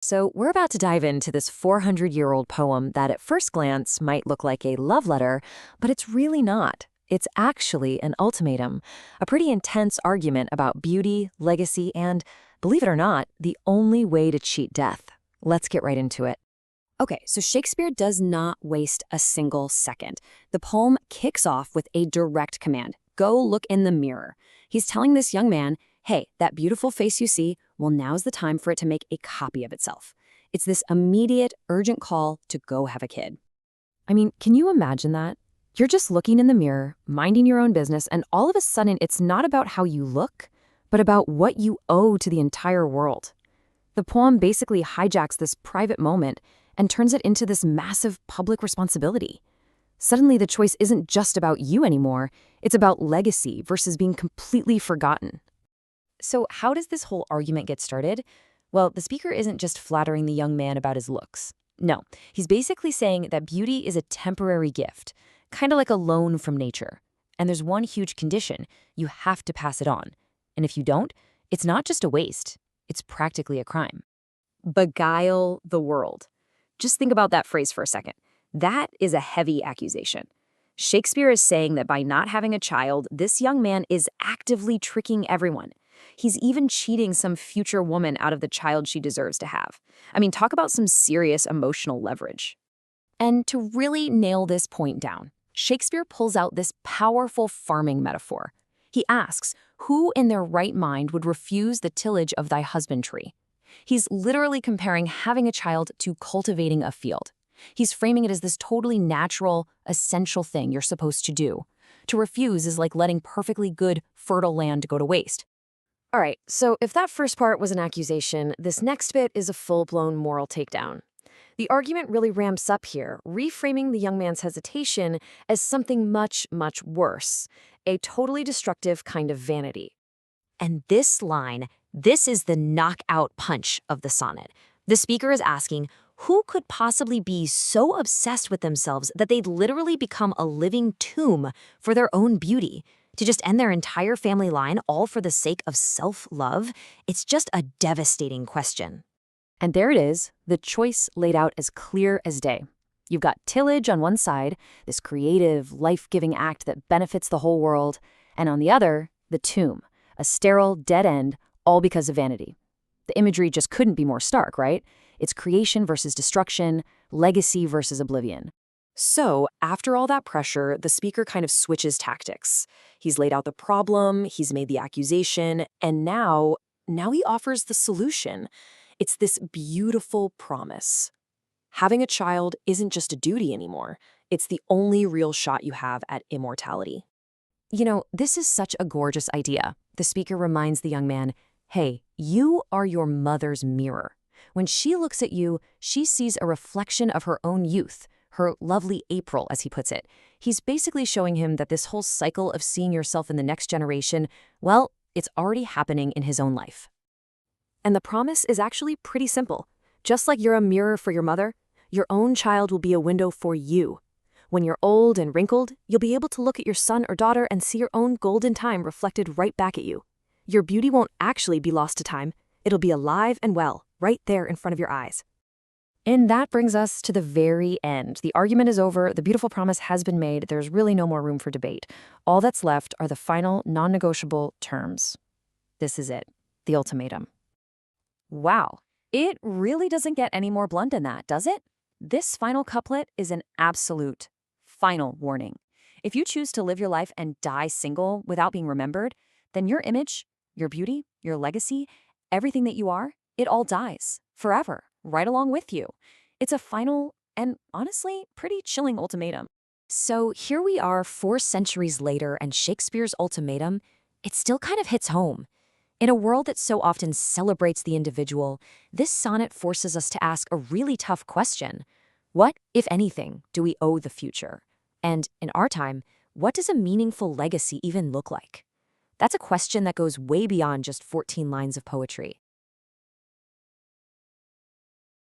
So, we're about to dive into this 400-year-old poem that at first glance might look like a love letter, but it's really not. It's actually an ultimatum, a pretty intense argument about beauty, legacy, and, believe it or not, the only way to cheat death. Let's get right into it. Okay, so Shakespeare does not waste a single second. The poem kicks off with a direct command. Go look in the mirror. He's telling this young man, hey, that beautiful face you see, well, now's the time for it to make a copy of itself. It's this immediate, urgent call to go have a kid. I mean, can you imagine that? You're just looking in the mirror, minding your own business, and all of a sudden it's not about how you look, but about what you owe to the entire world. The poem basically hijacks this private moment and turns it into this massive public responsibility. Suddenly, the choice isn't just about you anymore, it's about legacy versus being completely forgotten. So how does this whole argument get started? Well, the speaker isn't just flattering the young man about his looks. No, he's basically saying that beauty is a temporary gift, kind of like a loan from nature. And there's one huge condition: you have to pass it on. And if you don't, it's not just a waste, it's practically a crime. Beguile the world. Just think about that phrase for a second. That is a heavy accusation. Shakespeare is saying that by not having a child, this young man is actively tricking everyone. He's even cheating some future woman out of the child she deserves to have. I mean, talk about some serious emotional leverage. And to really nail this point down, Shakespeare pulls out this powerful farming metaphor. He asks, who in their right mind would refuse the tillage of thy husbandry? He's literally comparing having a child to cultivating a field. He's framing it as this totally natural, essential thing you're supposed to do. To refuse is like letting perfectly good, fertile land go to waste. All right, so if that first part was an accusation, this next bit is a full-blown moral takedown. The argument really ramps up here, reframing the young man's hesitation as something much, much worse, a totally destructive kind of vanity. And this line, this is the knockout punch of the sonnet. The speaker is asking, who could possibly be so obsessed with themselves that they'd literally become a living tomb for their own beauty? To just end their entire family line all for the sake of self-love? It's just a devastating question. And there it is, the choice laid out as clear as day. You've got tillage on one side, this creative, life-giving act that benefits the whole world, and on the other, the tomb, a sterile, dead end, all because of vanity. The imagery just couldn't be more stark, right? It's creation versus destruction, legacy versus oblivion. So, after all that pressure, the speaker kind of switches tactics. He's laid out the problem, he's made the accusation, and now he offers the solution. It's this beautiful promise. Having a child isn't just a duty anymore. It's the only real shot you have at immortality. You know, this is such a gorgeous idea. The speaker reminds the young man, hey, you are your mother's mirror. When she looks at you, she sees a reflection of her own youth, her lovely April, as he puts it. He's basically showing him that this whole cycle of seeing yourself in the next generation, well, it's already happening in his own life. And the promise is actually pretty simple. Just like you're a mirror for your mother, your own child will be a window for you. When you're old and wrinkled, you'll be able to look at your son or daughter and see your own golden time reflected right back at you. Your beauty won't actually be lost to time. It'll be alive and well, right there in front of your eyes. And that brings us to the very end. The argument is over, the beautiful promise has been made, there's really no more room for debate. All that's left are the final, non-negotiable terms. This is it, the ultimatum. Wow, it really doesn't get any more blunt than that, does it? This final couplet is an absolute, final warning. If you choose to live your life and die single without being remembered, then your image, your beauty, your legacy, everything that you are, it all dies, forever. Right along with you. It's a final and honestly pretty chilling ultimatum. So here we are 4 centuries later, and Shakespeare's ultimatum, it still kind of hits home. In a world that so often celebrates the individual, this sonnet forces us to ask a really tough question. What, if anything, do we owe the future? And in our time, what does a meaningful legacy even look like? That's a question that goes way beyond just 14 lines of poetry.